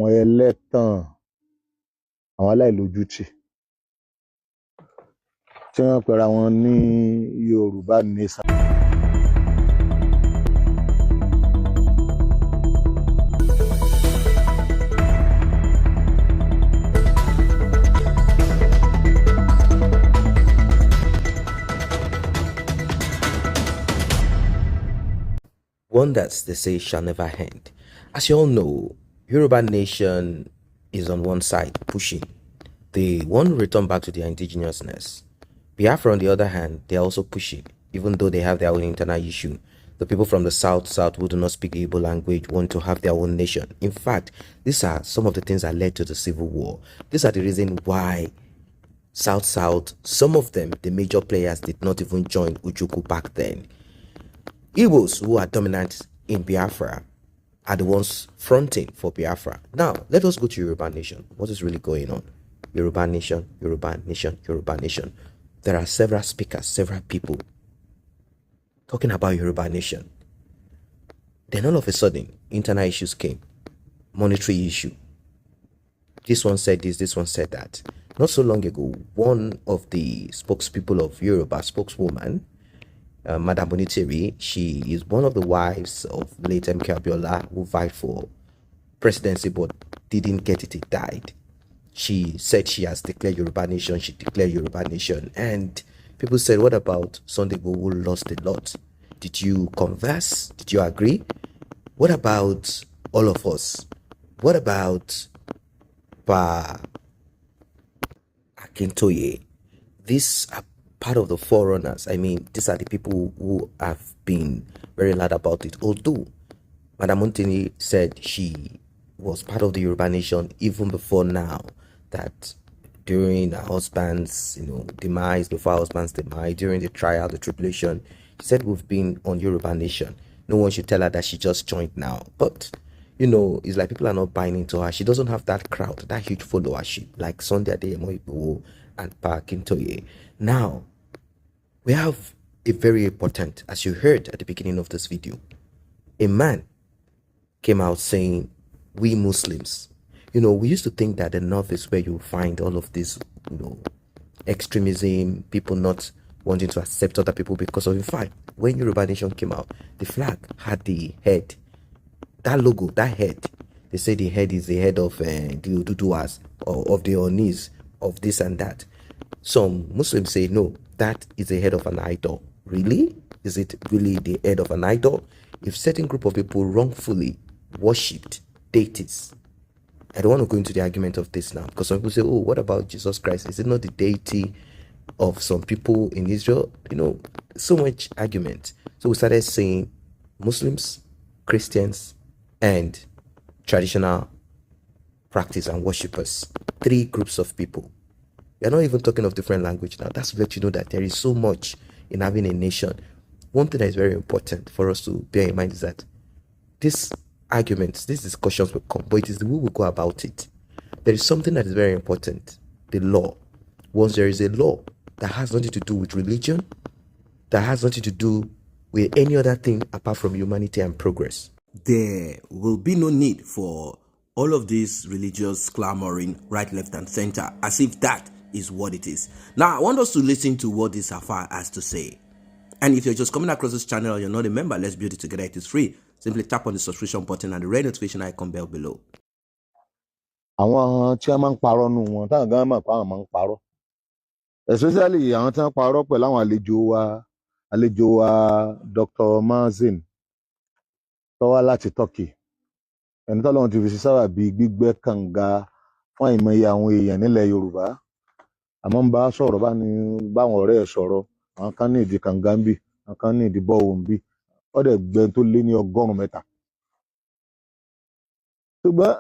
àwọn ẹlẹ́tàn, àwọn aláìlójútì tí wọ́n pera wọn ní Yoruba nation. Wonders, they say, shall never end. As you all know, Yoruba nation is on one side pushing. They want to return back to their indigenousness. Biafra, on the other hand, they are also pushing, even though they have their own internal issue. The people from the south who do not speak the Igbo language want to have their own nation. In fact, these are some of the things that led to the civil war. These are the reason why South, some of them, the major players, did not even join Ujuku back then. Igbos, who are dominant in Biafra, are the ones fronting for Biafra. Now, let us go to Yoruba nation. What is really going on? Yoruba nation, Yoruba nation, Yoruba nation. There are several speakers, several people talking about Yoruba nation. Then all of a sudden, internal issues came. Monetary issue. This one said this one said that. Not so long ago, one of the spokespeople of Yoruba, spokeswoman, Madam Bonitiri, she is one of the wives of late MK Abiola, who vied for presidency but didn't get it, it died. She said she has declared Yoruba nation, she declared Yoruba nation. And people said, what about Sunday Igboho, who lost a lot? Did you converse? Did you agree? What about all of us? What about Pa Akintoye? These are part of the forerunners. I mean, these are the people who have been very loud about it. Although Madam Montini said she was part of the Yoruba nation even before now, that during her husband's, demise, before her husband's demise, during the trial, the tribulation, she said we've been on Yoruba nation. No one should tell her that she just joined now. But, it's like people are not buying into her. She doesn't have that crowd, that huge followership, like Sunday Adeyemo and Pa Akintoye. Now, we have a very important, as you heard at the beginning of this video, a man came out saying, we Muslims, we used to think that the North is where you find all of this, extremism, people not wanting to accept other people because of, in fact, when Yoruba Nation came out, the flag had the head, that logo, that head. They say the head is the head of the Oduduwas, or of the Onis, of this and that. Some Muslims say, no, that is the head of an idol. Really? Is it really the head of an idol? If certain group of people wrongfully worshipped deities, I don't want to go into the argument of this now, because some people say, oh, what about Jesus Christ? Is it not the deity of some people in Israel? So much argument. So we started saying Muslims, Christians, and traditional practice and worshippers. 3 groups of people. We're not even talking of different language now. That's to let you know that there is so much in having a nation. One thing that is very important for us to bear in mind is that these arguments, these discussions will come, but it is the way we go about it. There is something that is very important, the law. Once there is a law that has nothing to do with religion, that has nothing to do with any other thing apart from humanity and progress, there will be no need for all of this religious clamoring right, left, and center, as if that is what it is. Now, I want us to listen to what this Afar has to say. And if you're just coming across this channel, you're not a member, let's build it together. It is free. Simply tap on the subscription button and the red notification icon bell below. Àwọn tí wọ́n máa ń parọ́ nù wọn táwọn gan mọ̀ pé àwọn máa ń parọ́, especially àwọn tí wọ́n parọ́ pẹ̀lú àwọn àlejò wa Dr. Mazin tó wá láti Turkey, ẹni tọ́lọ́run ti fi ṣe sábàbí gbígbẹ́ kànga fún àìmọye àwọn èèyàn nílẹ̀ Yorùbá. Àmọ́ ń bá sọ̀rọ̀ báwọn ọ̀rẹ́ ẹ̀ sọ̀rọ̀, àwọn kan ní ìdí kànga ń bì, àwọn kan ní ìdí bọ́ọ̀ ń bì, ó dẹ̀ gbẹ tó lé ní 100. Ṣùgbọ́n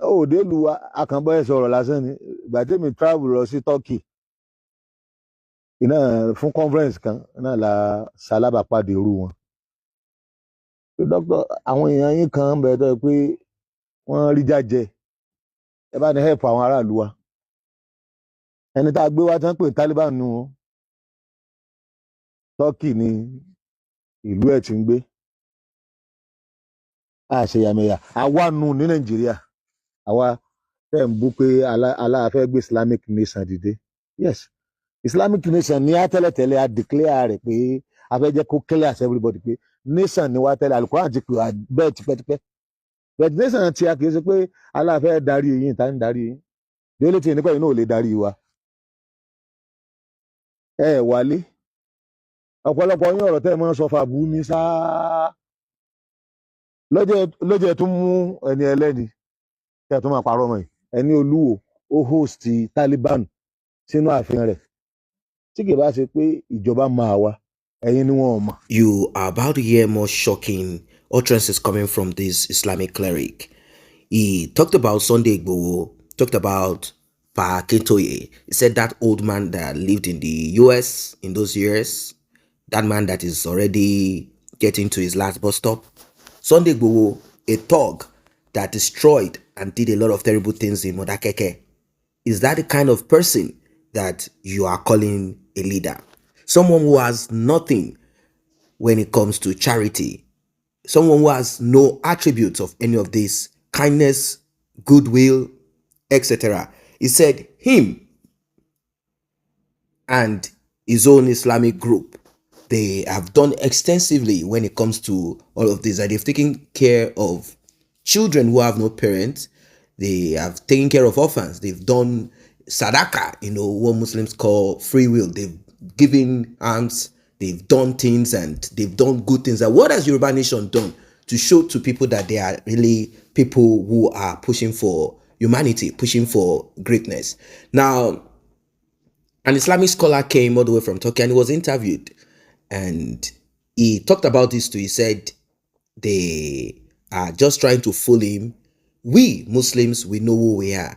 òde lu akànbọ́ ẹ̀ sọ̀rọ̀ lásán ni. Ìgbà tèmi travel lọ sí Turkey fún conference kan náà la ṣalábàpàdé irú wọn. Dókítà, àwọn èèyàn yín kan ń bẹ tó yẹ pé wọ́n rí jájẹ, ẹ bá ní help àwọn aráàlú wa. Ẹni tá a gbé wá tán pé Taliban nù wọn, Turkey ni ìlú ẹ̀ ti ń gbé. Àṣeyàmẹ̀yà àwa nù ní Nàìjíríà. àwa tẹ̀ ń bú pé aláàfẹ́ gbé Islamic nation dìde. Yes, Islamic nation ní tẹ́lẹ̀tẹ́lẹ̀ a declare rẹ̀ pé a fẹ́ jẹ́ kó clear as everybody pé nation ni wá tẹ́lẹ̀ Al-Quran ti pè wá bẹ́ẹ̀ tipẹ́tipẹ́. But nation tí a kì í ṣe pé aláàfẹ́ darí yín tá ń darí yín. The only thing nípa yìí náà ò lè darí wa. Ẹ wálé. Ọ̀pọ̀lọpọ̀ yín ọ̀rọ̀ tẹ́ ẹ máa ń sọ fàbú ní sáá. Lọ́jọ́ tún mú ẹni ẹlẹ́ni tẹ́ ẹ tún máa parọ́ mọ́ yìí. Ẹni Olúwo ó host Taliban sínú ààfin rẹ̀. Tí kì bá ṣe pé ìjọba máa wá, ẹ̀yin ni wọ́n mọ̀. You are about to hear more shocking utterances coming from this Islamic cleric. He talked about Sunday Igboho, talked about Pa Akintoye. He said that old man that lived in the US in those years, that man that is already getting to his last bus stop. Sunday Igboho, a thug that destroyed and did a lot of terrible things in Modakeke. Is that the kind of person that you are calling a leader? Someone who has nothing when it comes to charity. Someone who has no attributes of any of this, kindness, goodwill, etc. He said him and his own Islamic group, they have done extensively when it comes to all of this. And they've taken care of children who have no parents. They have taken care of orphans. They've done sadaka, what Muslims call free will. They've given alms. They've done things and they've done good things. And what has Yoruba Nation done to show to people that they are really people who are pushing for humanity, pushing for greatness? Now, an Islamic scholar came all the way from Turkey and he was interviewed. And he talked about this too. He said they are just trying to fool him. We Muslims, we know who we are.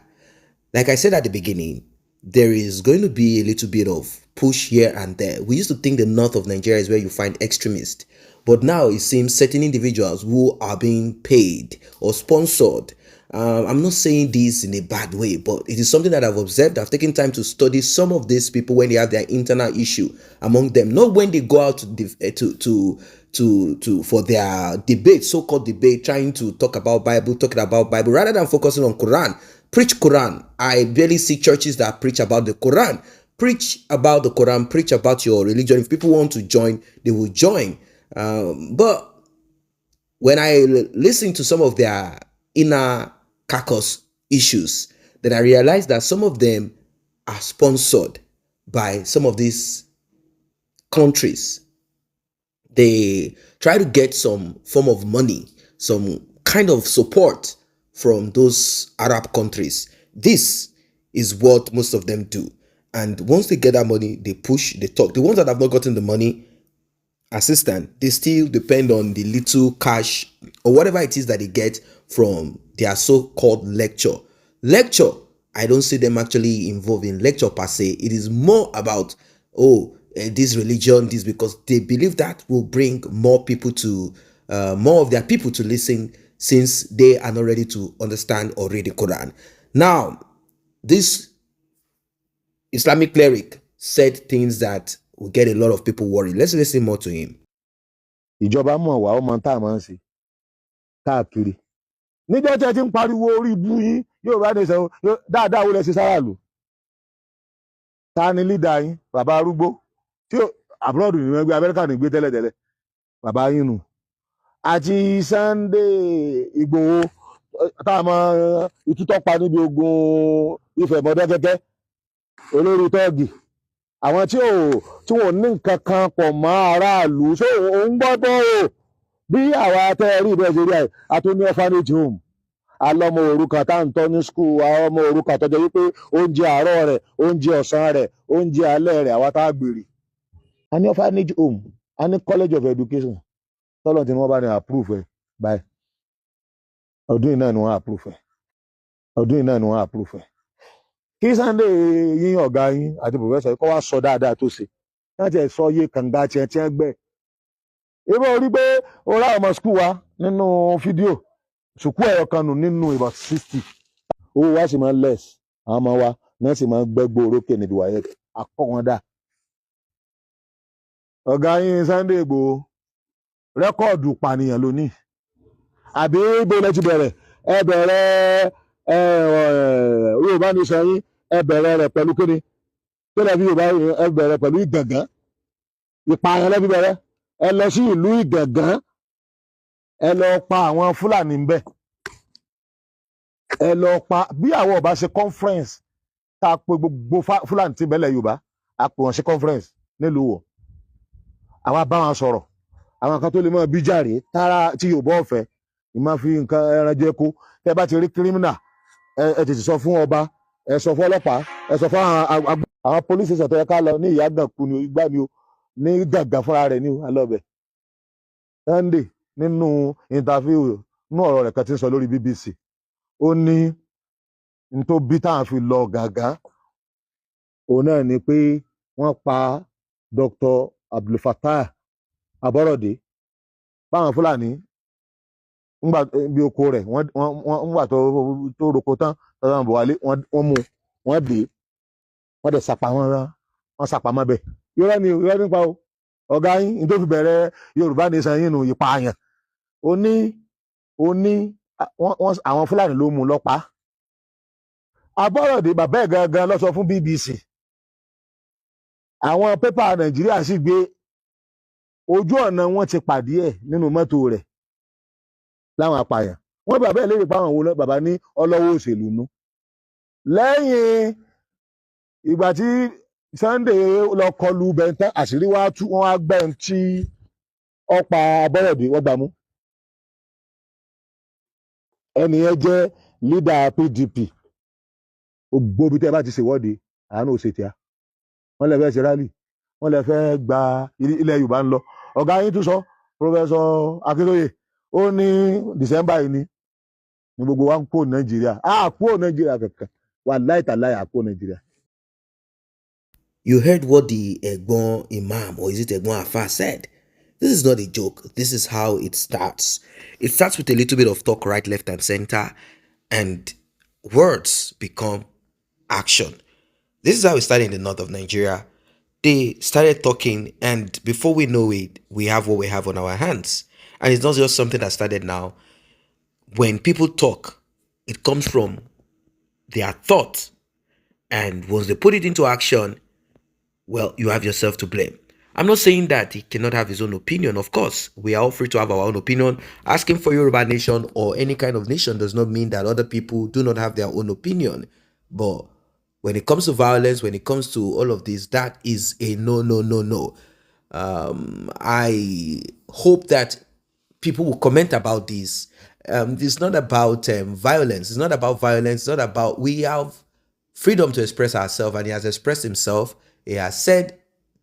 Like I said at the beginning, there is going to be a little bit of push here and there. We used to think the north of Nigeria is where you find extremists. But now it seems certain individuals who are being paid or sponsored. I'm not saying this in a bad way, but it is something that I've observed. I've taken time to study some of these people when they have their internal issue among them, not when they go out for their debate, so-called debate, trying to talking about Bible, rather than focusing on Quran. Preach Quran. I barely see churches that preach about the Quran. Preach about the Quran. Preach about your religion. If people want to join, they will join. But when I listen to some of their inner caucus issues, then I realized that some of them are sponsored by some of these countries. They try to get some form of money, some kind of support from those Arab countries. This is what most of them do. And once they get that money, they push, they talk. The ones that have not gotten the money, assistant, they still depend on the little cash or whatever it is that they get from their so-called lecture. Lecture, I don't see them actually involved in lecture per se. It is more about, this religion, this, because they believe that will bring more people to, more of their people to listen, since they are not ready to understand or read the Quran. Now, this Islamic cleric said things that will get a lot of people worried. Let's listen more to him. Ìjọba mọ̀ wá ọmọ tá a máa ń ṣe káàkiri. Níjọ́ tí ẹ ti ń pariwo orí ibú yín yóò bá ní sọ dáadáa wo lẹ ṣe sára lò. Ta ni lídà yín? Bàbá arúgbó tí abroad ní wọ́n gbé Amẹ́ríkà ní gbé tẹ́lẹ̀tẹ́lẹ̀. Bàbá yín nù. Àti Sunday Igboho tá a mọ ìtútọ́ pa níbi ogun Ifẹ̀ Mọdákẹ́kẹ́ olórí tọ́ọ̀gì. Àwọn tí wọn ní nǹkan kan pọ̀ mọ́ aráàlú ṣé òun gbọ́dọ̀ o bí àwa tẹ́ rí ìbẹ́ ṣe rí ẹ̀ àtúní orphanage home alọ́mọ òrukàn tá à ń tọ́ ní school àwọn ọmọ òrukàn tọ́jọ́ wípé oúnjẹ àárọ̀ rẹ̀ oúnjẹ ọ̀sán rẹ̀ oúnjẹ alẹ́ rẹ̀ àwa tá a gbèrè. A ní orphanage home a ní college of education tọ́lọ̀ tí wọ́n bá ní approve ẹ̀ báyìí ọdún yìí náà ni wọ́n approve ẹ̀. Kí Sunday yín ọ̀gá yín àti professor yìí kọ́ wá sọ dáadáa tó ṣe láti ẹ̀ sọ iye kànga tiẹ̀ tí wọ́n gbẹ́. Ìbọn orí pé ó rá ọmọ skul wa nínú fídíò sùkú ẹ̀yọ kan nù nínú about 60. Owó wa sì máa ń less àwọn ọmọ wa náà sì máa ń gbẹ́gbó orókè níbi wáyé akọ́ wọn dà. Ọ̀gá yín Sunday Igboho rẹ́kọ̀dù pànìyàn lónìí àbí ibo lẹ ti bẹ̀rẹ̀ ẹ bẹ̀rẹ̀ Yorùbá nation yín ẹ bẹ̀rẹ̀ rẹ̀ pẹ̀lú kíni tó lẹ́bi Yorùbá ẹ bẹ̀rẹ̀ pẹ̀lú Ìgàngán ìpààyàn lẹ́bi bẹ̀rẹ̀ ẹ lọ sí ìlú Ìgàngán ẹ lọ pa àwọn Fúlàní ńbẹ̀ ẹ lọ pa bí àwọn ọba ṣe conference tá a pe gbogbo Fúlàní tí bẹ́lẹ̀ Yorùbá a pè wọ́n ṣe conference nílùú wọ̀ àwọn bá wọn sọ̀rọ̀ àwọn kan tó lè mọ bíjàre tára tí Yorùbá ọ̀fẹ́ ìmọ̀ fi nǹkan ẹran jẹ kó tẹ bá ti rí kírímìnà ẹ tètè sọ fún ọba ẹ sọ fún ọlọ́pàá ẹ sọ fún àwọn police station tó yẹ ká lọ ní Ìyágànkù ni igbá ni o ní Gàngán fúnra rẹ̀ ní alọ́bẹ̀ Sunday nínú interview nínú ọ̀rọ̀ rẹ̀ kan tí ń sọ lórí BBC ó ní n tó bí táwọn fi lọ Gàngán òun náà ni pé wọ́n pa Dr. Abdulfatah Aborode báwọn Fúlàní ńgbà bí oko rẹ̀ wọ́n ńgbà tó roko tán tọ́jú àwọn buhari wọ́n mú wọ́n dé wọ́n dẹ̀ wọ́n sàpamọ́ bẹ̀ irọ́ ni irọ́ nípa o ọ̀gá yín ní tó fi bẹ̀rẹ̀ Yorùbá nation yín nù ìpààyàn ó ní àwọn Fúlàní ló mú lọ́pàá Aborode bàbá ẹ̀ gangan ló sọ fún BBC àwọn pépà Nàìjíríà sì gbé ojú ọ̀nà wọn ti pàdé ẹ̀ nínú mọ́tò rẹ̀ láwọn apààyàn wọ́n bàbá ẹ̀ lérè páwọn wo lọ bàbá ní ọlọ́wọ́ òṣèlú nú lẹ́yìn ìgbà tí Sunday lọ kọlu bẹntán àṣírí wá tú wọn wá gbẹ̀ǹ tí ọ̀pá Aborode wọ́n gbà mú ẹnìyẹn jẹ́ leader PDP gbogbo tẹ́ bá ti ṣèwọ́de àánú òṣètìá wọ́n lè fẹ́ ṣe rálì wọ́n lè fẹ́ gba ilẹ̀ Yorùbá ń lọ ọ̀gá yín tún sọ Professor Akíntóyè ó ní December yìí ní gbogbo wa ń kó Nàìjíríà kó Nàìjíríà kankan wà láìtàláyà kó Nàìjíríà. You heard what the Egbon Imam, or is it Egbon Afa, said. This is not a joke. This is how it starts. It starts with a little bit of talk, right, left, and center, and words become action. This is how it started in the north of Nigeria. They started talking, and before we know it, we have what we have on our hands. And it's not just something that started now. When people talk, it comes from their thought. And once they put it into action, well, you have yourself to blame. I'm not saying that he cannot have his own opinion. Of course, we are all free to have our own opinion. Asking for Yoruba nation or any kind of nation does not mean that other people do not have their own opinion. But when it comes to violence, when it comes to all of this, that is a no, no, no, no. I hope that people will comment about this. It's not about violence. It's not about violence. It's not about, we have freedom to express ourselves, and he has expressed himself. He has said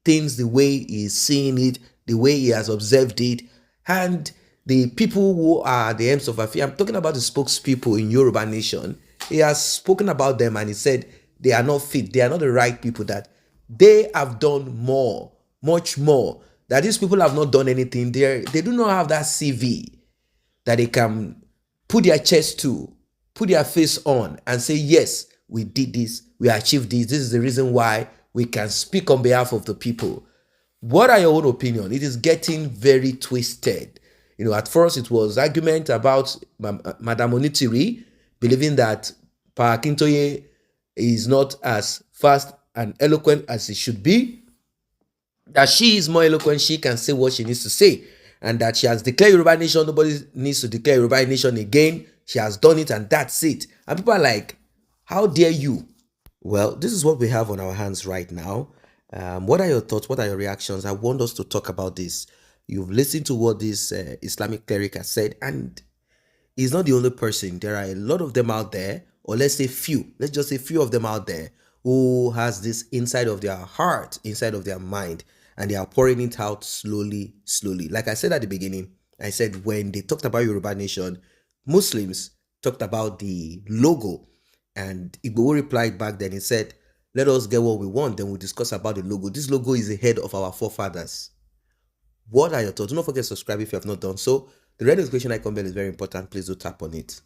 things the way he is seeing it, the way he has observed it. And the people who are the ends of affair, I'm talking about the spokespeople in Yoruba Nation. He has spoken about them, and he said they are not fit. They are not the right people, that they have done more, much more, that these people have not done anything. They do not have that CV that they can put their chest to, put their face on and say, yes, we did this, we achieved this. This is the reason why we can speak on behalf of the people. What are your own opinion? It is getting very twisted. You know, at first it was argument about Madame Onitiri believing that Pa Akintoye is not as fast and eloquent as he should be, that she is more eloquent, she can say what she needs to say, and that she has declared Yoruba Nation, nobody needs to declare Yoruba Nation again. She has done it, and that's it. And people are like, how dare you? Well, this is what we have on our hands right now. What are your thoughts? What are your reactions? I want us to talk about this. You've listened to what this Islamic cleric has said, and he's not the only person. There are a lot of them out there, or let's say few. Let's just say few of them out there who has this inside of their heart, inside of their mind, and they are pouring it out slowly, slowly. Like I said at the beginning, I said when they talked about Yoruba Nation, Muslims talked about the logo, and Igboho replied back then. He said, let us get what we want, then we'll discuss about the logo. This logo is the head of our forefathers. What are your thoughts? Do not forget to subscribe if you have not done so. The red notification icon bell is very important. Please do tap on it.